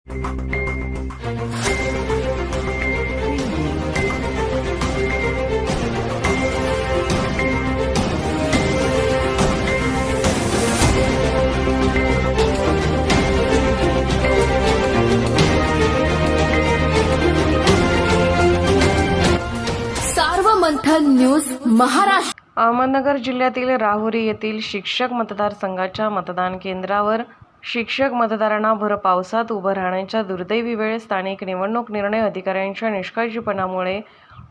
मंथन news Maharashtra. Ahmednagar जिल्ह्यातील राहुरी येथील शिक्षक मतदारसंघाच्या मतदान केंद्रावर शिक्षक मतदारांना भर पावसात उभं राहण्याच्या दुर्दैवी वेळ स्थानिक निवडणूक निर्णय अधिकाऱ्यांच्या निष्काळजीपणामुळे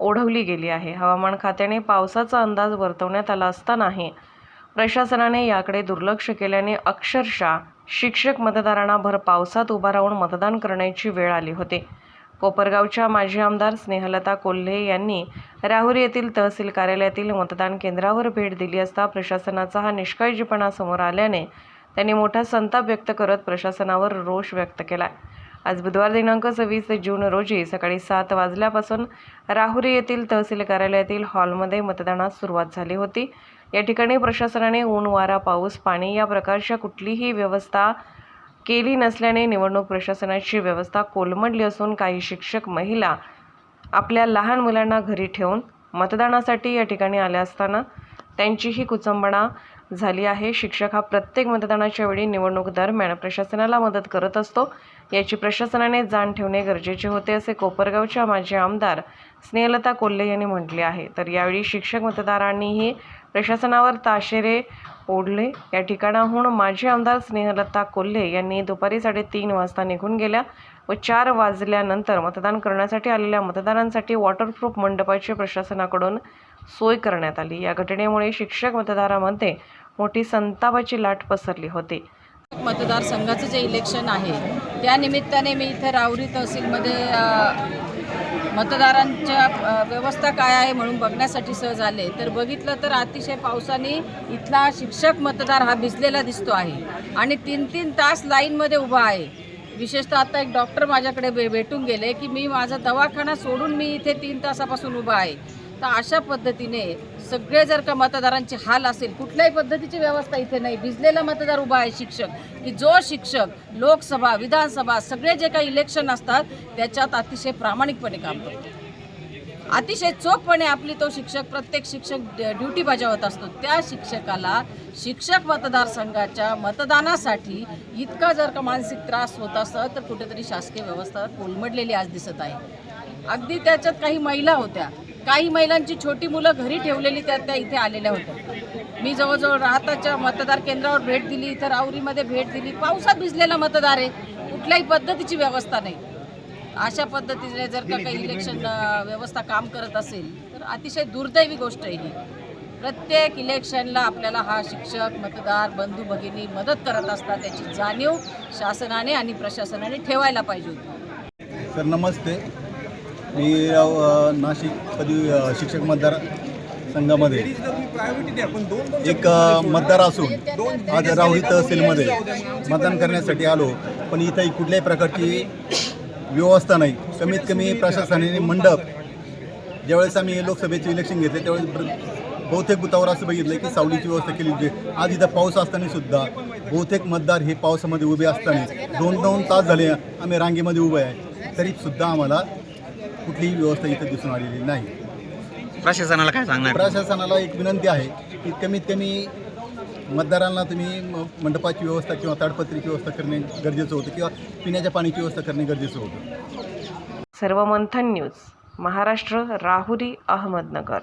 ओढवली गेली आहे। हवामान खात्याने पावसाचा अंदाज वर्तवण्यात आला असतानाही प्रशासनाने याकडे दुर्लक्ष केल्याने अक्षरशः शिक्षक मतदारांना भर पावसात उभा राहून मतदान करण्याची वेळ आली होती। कोपरगावच्या माजी आमदार स्नेहलता कोल्हे यांनी राहुरी येथील तहसील कार्यालयातील मतदान केंद्रावर भेट दिली असता प्रशासनाचा हा निष्काळजीपणा समोर आल्याने त्यांनी मोठा संताप व्यक्त करत प्रशासनावर रोष व्यक्त केला। आज बुधवार दिनांक 26 जून रोजी सकाळी 7 वाजल्यापासून राहुरी येथील तहसील कार्यालयातील हॉलमध्ये मतदानास सुरुवात झाली होती। या ठिकाणी प्रशासनाने ऊन वारा पाऊस पाणी या प्रकारच्या कुठलीही व्यवस्था केली नसल्याने निवडणूक प्रशासनाची व्यवस्था कोलमडली असून काही शिक्षक महिला आपल्या लहान मुलांना घरी ठेवून मतदानासाठी या ठिकाणी आल्या असताना त्यांचीही कुचंबणा झाली आहे। शिक्षक हा प्रत्येक मतदानाच्या वेळी निवडणूक दरम्यान प्रशासनाला मदत करत असतो, याची प्रशासनाने जाण ठेवणे गरजेचे होते असे कोपरगावच्या माजी आमदार स्नेहलता कोल्हे यांनी म्हटले आहे। तर यावेळी शिक्षक मतदारांनीही प्रशासनावर ताशेरे ओढले। या ठिकाणाहून माजी आमदार स्नेहलता कोल्हे यांनी दुपारी 3:30 वाजता निघून गेल्या व 4 वाजल्यानंतर मतदान करण्यासाठी आलेल्या मतदारांसाठी वॉटरप्रूफ मंडपाची प्रशासनाकडून सोय करण्यात आली। या घटनेमुळे शिक्षक मतदारांमध्ये मोठी संतापाची लाट पसरली होती। मतदारसंघाचं जे इलेक्शन आहे त्या निमित्ताने मी इथे राहुरी तहसीलमध्ये मतदारांच्या व्यवस्था काय आहे म्हणून बघण्यासाठी सहज आले, तर बघितलं तर अतिशय पावसाने इथला शिक्षक मतदार हा भिजलेला दिसतो आहे आणि 3-3 तास लाईनमध्ये उभा आहे। विशेषतः आता एक डॉक्टर माझ्याकडे भेटून गेले की मी माझा दवाखाना सोडून मी इथे 3 तासापासून उभा आहे। तर अशा पद्धतीने सगळे जर का मतदारांचे हाल असेल, कुठल्याही पद्धतीची व्यवस्था इथे नाही, भिजलेला मतदार उभा आहे शिक्षक, की जो शिक्षक लोकसभा विधानसभा सगळे जे काही इलेक्शन असतात त्याच्यात अतिशय प्रामाणिकपणे काम करतो, अतिशय चोखपणे आपली तो शिक्षक प्रत्येक शिक्षक ड्युटी बजावत असतो। त्या शिक्षकाला शिक्षक मतदारसंघाच्या मतदानासाठी इतका जर का मानसिक त्रास होत असत तर कुठेतरी शासकीय व्यवस्था कोलमडलेली आज दिसत आहे। अगदी त्याच्यात काही महिला होत्या, काही महिलांची छोटी मुलं घरी ठेवलेली त्या इथे आलेल्या होत्या। मी जवळजवळ राहताच्या मतदार केंद्रावर भेट दिली, इथं राहुरीमध्ये भेट दिली, पावसात भिजलेला मतदार आहे, कुठल्याही पद्धतीची व्यवस्था नाही। अशा पद्धतीने जर का काही इलेक्शन व्यवस्था काम करत असेल तर अतिशय दुर्दैवी गोष्ट आहे ही। प्रत्येक इलेक्शनला आपल्याला हा शिक्षक मतदार बंधू भगिनी मदत करत असतात, त्याची जाणीव शासनाने आणि प्रशासनाने ठेवायला पाहिजे होती। सर नमस्ते, मी नाशिक पदवी शिक्षक मतदार संघामध्ये एक मतदार असून आज राहुरी तहसीलमध्ये मतदान करण्यासाठी आलो, पण इथं कुठल्याही प्रकारची व्यवस्था नाही। कमीत कमी प्रशासनाने मंडप, ज्यावेळेस आम्ही लोकसभेचे इलेक्शन घेतले त्यावेळेस बहुतेक बुथावर असं बघितलं की सावलीची व्यवस्था केली होती। आज इथं पाऊस असताना सुद्धा बहुतेक मतदार हे पावसामध्ये उभे असताना 2-2 तास झाले आम्ही रांगेमध्ये उभे आहे, तरीसुद्धा आम्हाला कुठलीही व्यवस्था इथं दिसून आलेली नाही। प्रशासनाला काय सांगणार? प्रशासनाला एक विनंती आहे की कमीत कमी मतदारांना तुम्ही मंडपाची व्यवस्था किंवा ताडपत्रीची व्यवस्था करणे गरजेचं होतं किंवा पिण्याच्या पाण्याची व्यवस्था करणे गरजेचं होतं। सर्व मंथन न्यूज महाराष्ट्र, राहुरी, अहमदनगर।